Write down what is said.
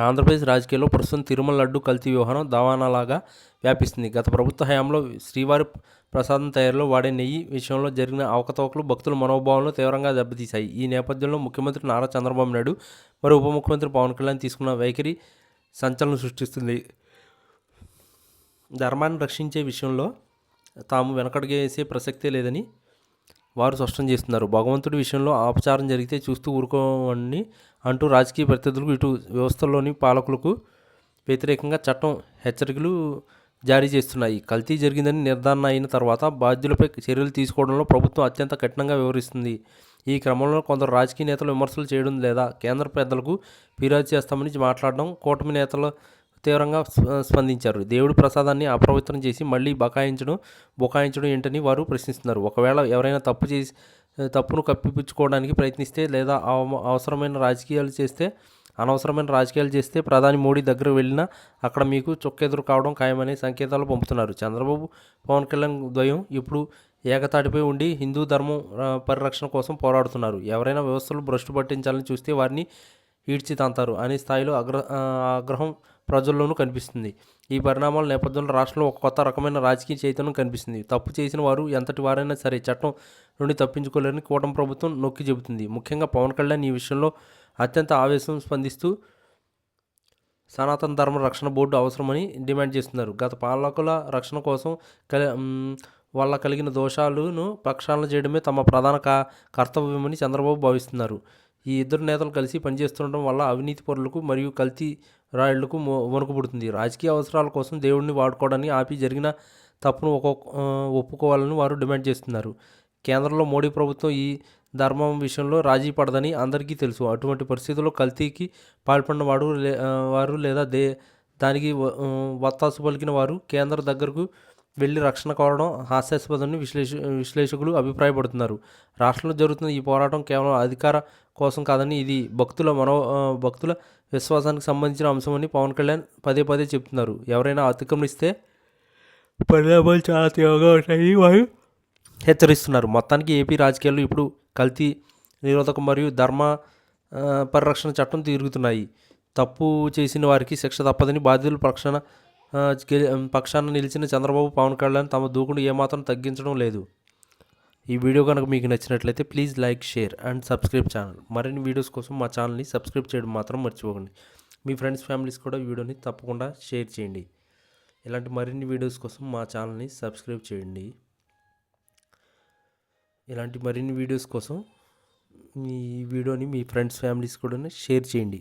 ఆంధ్రప్రదేశ్ రాజకీయాల్లో ప్రస్తుతం తిరుమల లడ్డు కల్తీ వ్యవహారం దావానలాగా వ్యాపిస్తుంది. గత ప్రభుత్వ హయాంలో శ్రీవారి ప్రసాదం తయారీలో వాడే నెయ్యి విషయంలో జరిగిన అవకతవకలు భక్తుల మనోభావాలను తీవ్రంగా దెబ్బతీశాయి. ఈ నేపథ్యంలో ముఖ్యమంత్రి నారా చంద్రబాబు నాయుడు మరియు ఉప ముఖ్యమంత్రి పవన్ కళ్యాణ్ తీసుకున్న వైఖరి సంచలనం సృష్టిస్తుంది. ధర్మాన్ని రక్షించే విషయంలో తాము వెనకడుగేసే ప్రసక్తే లేదని వారు స్పష్టం చేస్తున్నారు. భగవంతుడి విషయంలో అపచారం జరిగితే చూస్తూ ఊరుకోవని అంటూ రాజకీయ ప్రత్యర్థులకు ఇటు వ్యవస్థలోని పాలకులకు వ్యతిరేకంగా చట్టం హెచ్చరికలు జారీ చేస్తున్నాయి. కల్తీ జరిగిందని నిర్ధారణ అయిన తర్వాత బాధ్యులపై చర్యలు తీసుకోవడంలో ప్రభుత్వం అత్యంత కఠినంగా వ్యవహరిస్తుంది. ఈ క్రమంలో కొందరు రాజకీయ నేతలు విమర్శలు చేయడం లేదా కేంద్ర పెద్దలకు ఫిర్యాదు చేస్తామని మాట్లాడడం కూటమి నేతలు తీవ్రంగా స్పందించారు. దేవుడి ప్రసాదాన్ని అపవిత్రం చేసి మళ్ళీ బుకాయించడం ఏంటని వారు ప్రశ్నిస్తున్నారు. ఒకవేళ ఎవరైనా తప్పును కప్పిపుచ్చుకోవడానికి ప్రయత్నిస్తే లేదా అనవసరమైన రాజకీయాలు చేస్తే ప్రధాని మోడీ దగ్గర వెళ్ళినా అక్కడ మీకు చుక్కెదురు కావడం ఖాయమనే సంకేతాలు పంపుతున్నారు. చంద్రబాబు, పవన్ కళ్యాణ్ ద్వయం ఇప్పుడు ఏకతాటిపై ఉండి హిందూ ధర్మం పరిరక్షణ కోసం పోరాడుతున్నారు. ఎవరైనా వ్యవస్థలు భ్రష్టు పట్టించాలని చూస్తే వారిని ఈడ్చితంతారు అనే స్థాయిలో ఆగ్రహం ప్రజల్లోనూ కనిపిస్తుంది. ఈ పరిణామాల నేపథ్యంలో రాష్ట్రంలో ఒక కొత్త రకమైన రాజకీయ చైతన్యం కనిపిస్తుంది. తప్పు చేసిన వారు ఎంతటి వారైనా సరే చట్టం నుండి తప్పించుకోలేరని కూటమి ప్రభుత్వం నొక్కి చెబుతుంది. ముఖ్యంగా పవన్ కళ్యాణ్ ఈ విషయంలో అత్యంత ఆవేశం స్పందిస్తూ సనాతన ధర్మ రక్షణ బోర్డు అవసరమని డిమాండ్ చేస్తున్నారు. గత పాలకుల రక్షణ కోసం వల్ల కలిగిన దోషాలను ప్రక్షాళన చేయడమే తమ ప్రధాన కర్తవ్యమని చంద్రబాబు భావిస్తున్నారు. ఈ ఇద్దరు నేతలు కలిసి పనిచేస్తుండడం వల్ల అవినీతి పరులకు మరియు కల్తీ రాయుళ్లకు వణుకుపుడుతుంది. రాజకీయ అవసరాల కోసం దేవుడిని వాడుకోవడాన్ని ఆపి జరిగిన తప్పును ఒప్పుకోవాలని వారు డిమాండ్ చేస్తున్నారు. కేంద్రంలో మోడీ ప్రభుత్వం ఈ ధర్మం విషయంలో రాజీ పడదని అందరికీ తెలుసు. అటువంటి పరిస్థితుల్లో కల్తీకి పాల్పడిన వారు లేదా దానికి వత్తాసు పలికిన వారు కేంద్ర దగ్గరకు వెళ్ళి రక్షణ కోరడం హాస్యాస్పదని విశ్లేషకులు అభిప్రాయపడుతున్నారు. రాష్ట్రంలో జరుగుతున్న ఈ పోరాటం కేవలం అధికార కోసం కాదని ఇది భక్తుల విశ్వాసానికి సంబంధించిన అంశమని పవన్ కళ్యాణ్ పదే పదే చెప్తున్నారు. ఎవరైనా అతిక్రమిస్తే పరిణామాలు చాలా తీవ్రంగా ఉంటాయి వారు హెచ్చరిస్తున్నారు. మొత్తానికి ఏపీ రాజకీయాల్లో ఇప్పుడు కల్తీ నిరోధక మరియు ధర్మ పరిరక్షణ చట్టం తిరుగుతున్నాయి. తప్పు చేసిన వారికి శిక్ష తప్పదని బాధ్యుల పక్షాన నిలిచిన చంద్రబాబు, పవన్ కళ్యాణ్ తమ దూకుడు ఏమాత్రం తగ్గించడం లేదు. ఈ వీడియో కనుక మీకు నచ్చినట్లయితే please like, share and subscribe channel. మరిన్ని వీడియోస్ కోసం మా ఛానల్ని సబ్స్క్రైబ్ చేయడం మాత్రం మర్చిపోకండి. మీ ఫ్రెండ్స్, ఫ్యామిలీస్ కూడా ఈ వీడియోని తప్పకుండా షేర్ చేయండి. ఇలాంటి మరిన్ని వీడియోస్ కోసం మా ఛానల్ని సబ్స్క్రైబ్ చేయండి. ఇలాంటి మరిన్ని వీడియోస్ కోసం ఈ వీడియోని మీ ఫ్రెండ్స్, ఫ్యామిలీస్ కూడా షేర్ చేయండి.